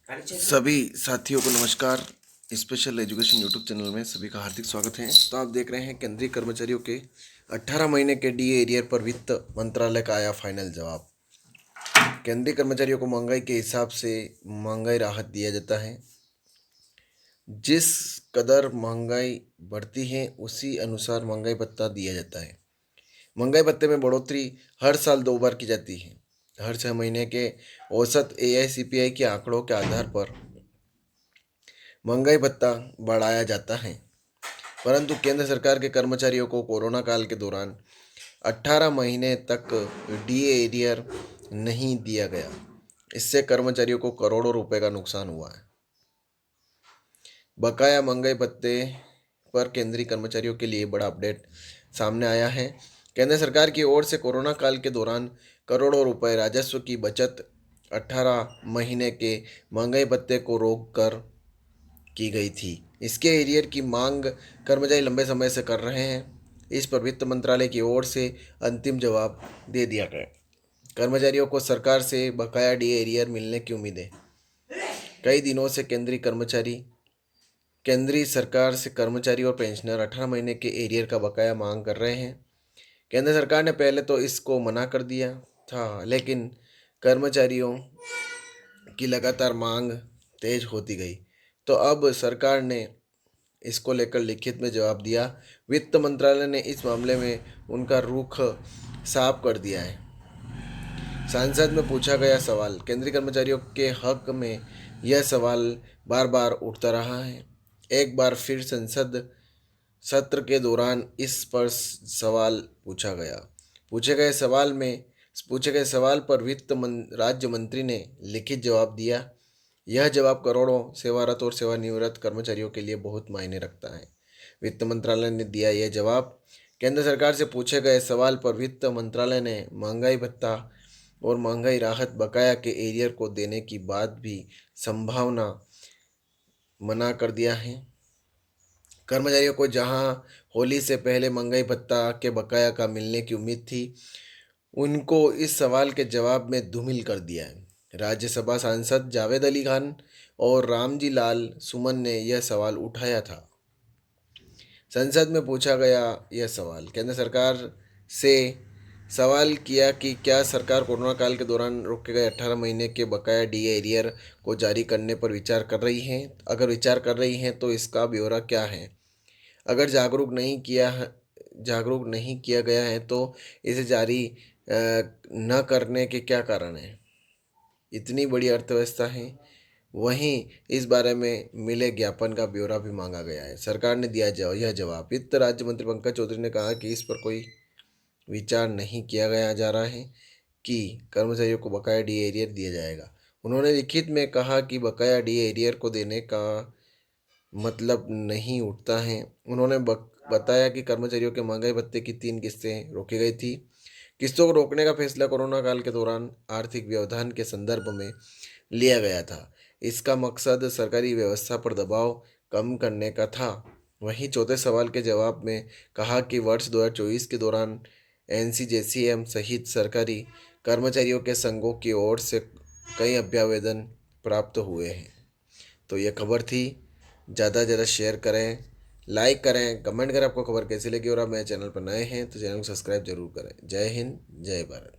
सभी साथियों को नमस्कार। स्पेशल एजुकेशन यूट्यूब चैनल में सभी का हार्दिक स्वागत है। तो आप देख रहे हैं केंद्रीय कर्मचारियों के 18 महीने के डीए एरियर पर वित्त मंत्रालय का आया फाइनल जवाब। केंद्रीय कर्मचारियों को महंगाई के हिसाब से महंगाई राहत दिया जाता है। जिस कदर महंगाई बढ़ती है उसी अनुसार महंगाई भत्ता दिया जाता है। महंगाई भत्ते में बढ़ोतरी हर साल 2 बार की जाती है। हर 6 महीने के औसत एआईसीपीआई के आंकड़ों के आधार पर महंगाई भत्ता बढ़ाया जाता है। परंतु केंद्र सरकार के कर्मचारियों को कोरोना काल के दौरान 18 महीने तक डीए एरियर नहीं दिया गया। इससे कर्मचारियों को करोड़ों रुपए का नुकसान हुआ है। बकाया महंगाई भत्ते पर केंद्रीय कर्मचारियों के लिए बड़ा अपडेट सामने आया है। केंद्र सरकार की ओर से कोरोना काल के दौरान करोड़ों रुपए राजस्व की बचत 18 महीने के महंगाई भत्ते को रोक कर की गई थी। इसके एरियर की मांग कर्मचारी लंबे समय से कर रहे हैं। इस पर वित्त मंत्रालय की ओर से अंतिम जवाब दे दिया गया। कर्मचारियों को सरकार से बकाया डीए एरियर मिलने की उम्मीद है। कई दिनों से केंद्रीय सरकार से कर्मचारी और पेंशनर 18 महीने के एरियर का बकाया मांग कर रहे हैं। केंद्र सरकार ने पहले तो इसको मना कर दिया था, लेकिन कर्मचारियों की लगातार मांग तेज होती गई। तो अब सरकार ने इसको लेकर लिखित में जवाब दिया। वित्त मंत्रालय ने इस मामले में उनका रुख साफ कर दिया है। संसद में पूछा गया सवाल। केंद्रीय कर्मचारियों के हक में यह सवाल बार बार उठता रहा है। एक बार फिर संसद सत्र के दौरान इस पर सवाल पूछा गया। पूछे गए सवाल पर राज्य मंत्री ने लिखित जवाब दिया। यह जवाब करोड़ों सेवारत और सेवानिवृत्त कर्मचारियों के लिए बहुत मायने रखता है। वित्त मंत्रालय ने दिया यह जवाब। केंद्र सरकार से पूछे गए सवाल पर वित्त मंत्रालय ने महंगाई भत्ता और महंगाई राहत बकाया के एरियर को देने की बात भी संभावना मना कर दिया है। कर्मचारियों को जहां होली से पहले महंगाई भत्ता के बकाया का मिलने की उम्मीद थी, उनको इस सवाल के जवाब में धूमिल कर दिया है। राज्यसभा सांसद जावेद अली खान और रामजी लाल सुमन ने यह सवाल उठाया था। संसद में पूछा गया यह सवाल। केंद्र सरकार से सवाल किया कि क्या सरकार कोरोना काल के दौरान रोके गए 18 महीने के बकाया डीए एरियर को जारी करने पर विचार कर रही है। अगर विचार कर रही है तो इसका ब्यौरा क्या है। अगर जागरूक नहीं किया गया है तो इसे जारी न करने के क्या कारण हैं। इतनी बड़ी अर्थव्यवस्था है। वहीं इस बारे में मिले ज्ञापन का ब्यौरा भी मांगा गया है। सरकार ने दिया यह जवाब। वित्त राज्य मंत्री पंकज चौधरी ने कहा कि इस पर कोई विचार नहीं किया गया जा रहा है कि कर्मचारियों को बकाया डीए एरियर दिया जाएगा। उन्होंने लिखित में कहा कि बकाया डीए एरियर को देने का मतलब नहीं उठता है। उन्होंने बताया कि कर्मचारियों के महंगाई भत्ते की 3 किस्तें रोकी गई थी। किस्तों को रोकने का फैसला कोरोना काल के दौरान आर्थिक व्यवधान के संदर्भ में लिया गया था। इसका मकसद सरकारी व्यवस्था पर दबाव कम करने का था। वहीं चौथे सवाल के जवाब में कहा कि वर्ष 2024 के दौरान एनसीजेसीएम सहित सरकारी कर्मचारियों के संघों की ओर से कई अभ्यावेदन प्राप्त हुए हैं। तो ये खबर थी। ज़्यादा से ज़्यादा शेयर करें, लाइक करें, कमेंट करें आपको खबर कैसी लगी। और आप मेरे चैनल पर नए हैं तो चैनल को सब्सक्राइब जरूर करें। जय हिंद, जय भारत।